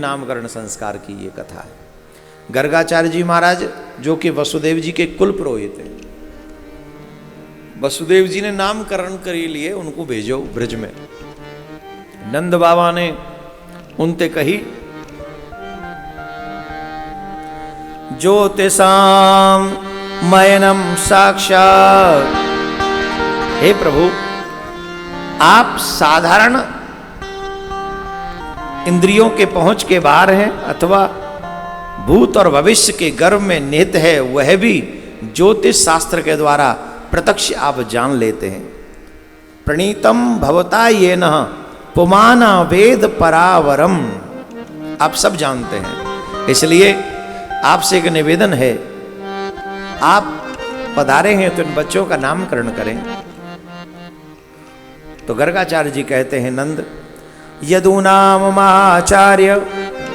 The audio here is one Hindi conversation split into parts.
नामकरण संस्कार की ये कथा है। गर्गाचार्य जी महाराज जो कि वसुदेव जी के कुल पुरोहित हैं, वसुदेव जी ने नामकरण कर लिए, उनको भेजो ब्रज में। नंद बाबा ने उनते कही, ज्योतिषाम मयनम साक्षात, हे प्रभु आप साधारण इंद्रियों के पहुंच के बाहर हैं अथवा भूत और भविष्य के गर्भ में निहित है, वह भी ज्योतिष शास्त्र के द्वारा प्रत्यक्ष आप जान लेते हैं। प्रणीतम भवता ये न पुमाना वेद परावरम, आप सब जानते हैं, इसलिए आपसे एक निवेदन है, आप पधारे हैं तो इन बच्चों का नामकरण करें। तो गर्गाचार्य जी कहते हैं, नंद यदूनाम आचार्य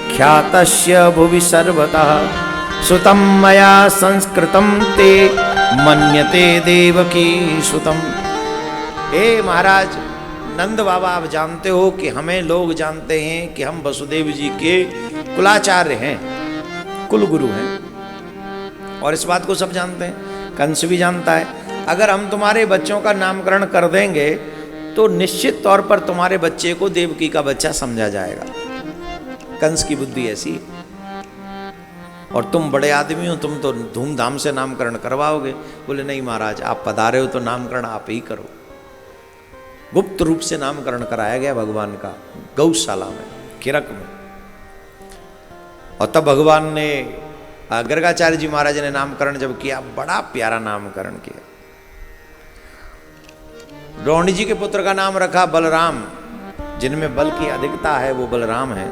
ख्यातस्य भुवि सर्वतः सुतम मया संस्कृतम ते मन्यते देवकी सुतम। हे महाराज नंद बाबा, आप जानते हो कि हमें लोग जानते हैं कि हम वसुदेव जी के कुलाचार्य हैं, कुल गुरु हैं, और इस बात को सब जानते हैं, कंस भी जानता है। अगर हम तुम्हारे बच्चों का नामकरण कर देंगे तो निश्चित तौर पर तुम्हारे बच्चे को देवकी का बच्चा समझा जाएगा। कंस की बुद्धि ऐसी है, और तुम बड़े आदमी हो, तुम तो धूमधाम से नामकरण करवाओगे। बोले नहीं महाराज, आप पधारे हो तो नामकरण आप ही करो। गुप्त रूप से नामकरण कराया गया भगवान का गौशाला में, किरक में। और तब भगवान ने, गर्गाचार्य जी महाराज ने नामकरण जब किया, बड़ा प्यारा नामकरण किया। द्रोणी जी के पुत्र का नाम रखा बलराम, जिनमें बल की अधिकता है वो बलराम है।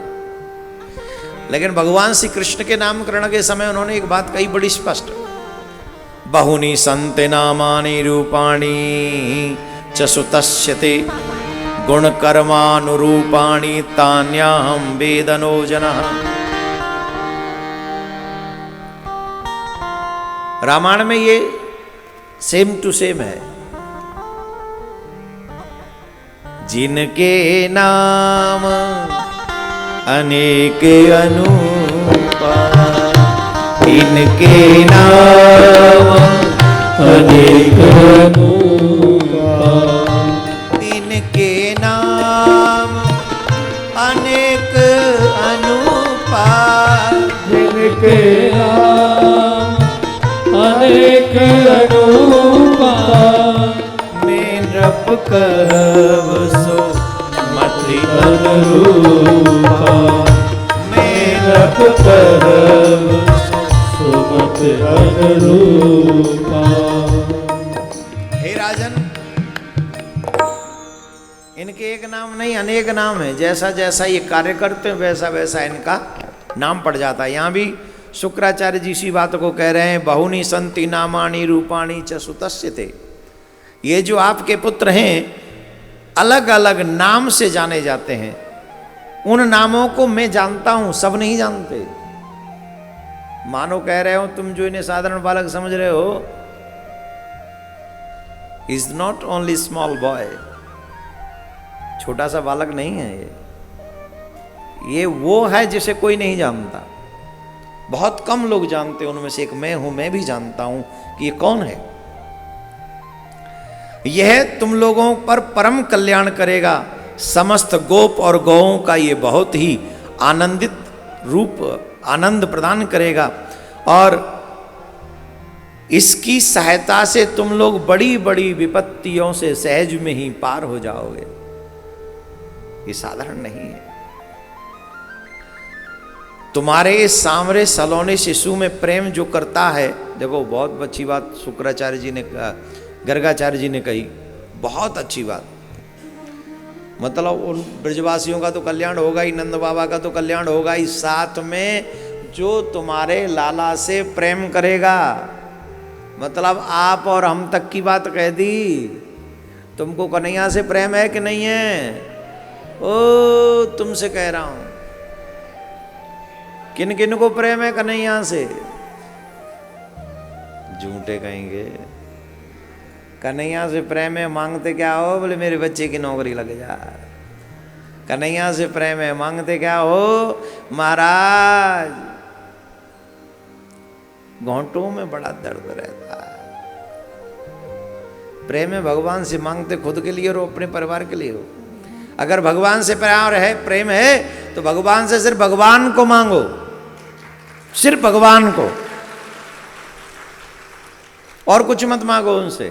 लेकिन भगवान श्री कृष्ण के नामकरण के समय उन्होंने एक बात कही बड़ी स्पष्ट, बहुनी संते नामानि रूपाणी च सुतस्यते गुण कर्मानुरूपाणी तान्याहं वेदनो जनः। रामायण में ये सेम टू सेम है, जिनके नाम अनेक अनूपा, इनके नाम अनेक अनूपा, इनके नाम अनेक अनूपा, जिनके नाम अनेक अनूपा, मैं नृप कहब सो मति अनुरूपा, मेरा कहब सो मति अनुरूपा। हे राजन, इनके एक नाम नहीं अनेक नाम है, जैसा जैसा ये कार्य करते हैं वैसा वैसा इनका नाम पड़ जाता है। यहाँ भी शुक्राचार्य जी इसी बात को कह रहे हैं, बहुनी संति नामानि रूपाणी च सुतस्यते। ये जो आपके पुत्र हैं अलग अलग नाम से जाने जाते हैं, उन नामों को मैं जानता हूं, सब नहीं जानते। मानो कह रहे हो तुम जो इन्हें साधारण बालक समझ रहे हो, is not only small boy, छोटा सा बालक नहीं है ये वो है जिसे कोई नहीं जानता। बहुत कम लोग जानते हैं, उनमें से एक मैं हूं, मैं भी जानता हूं कि ये कौन है। यह तुम लोगों पर परम कल्याण करेगा, समस्त गोप और गौओं का ये बहुत ही आनंदित रूप आनंद प्रदान करेगा, और इसकी सहायता से तुम लोग बड़ी बड़ी विपत्तियों से सहज में ही पार हो जाओगे। ये साधारण नहीं है। तुम्हारे सांवरे सलोने शिशु में प्रेम जो करता है, देखो बहुत अच्छी बात शुक्राचार्य जी ने कहा, गर्गाचार्य जी ने कही, बहुत अच्छी बात। मतलब उन ब्रजवासियों का तो कल्याण होगा ही, नंद बाबा का तो कल्याण होगा ही, साथ में जो तुम्हारे लाला से प्रेम करेगा। मतलब आप और हम तक की बात कह दी। तुमको कन्हैया से प्रेम है कि नहीं है? ओ तुमसे कह रहा हूं, किन किन को प्रेम है कन्हैया से? झूठे कहेंगे। कन्हैया से प्रेम है, मांगते क्या हो? बोले मेरे बच्चे की नौकरी लग जा। कन्हैया से प्रेम है, मांगते क्या हो महाराज? घोंटों में बड़ा दर्द रहता है। प्रेम है भगवान से मांगते खुद के लिए और अपने परिवार के लिए हो। अगर भगवान से प्रेम है तो भगवान से सिर्फ भगवान को मांगो, सिर्फ भगवान को, और कुछ मत मांगो उनसे।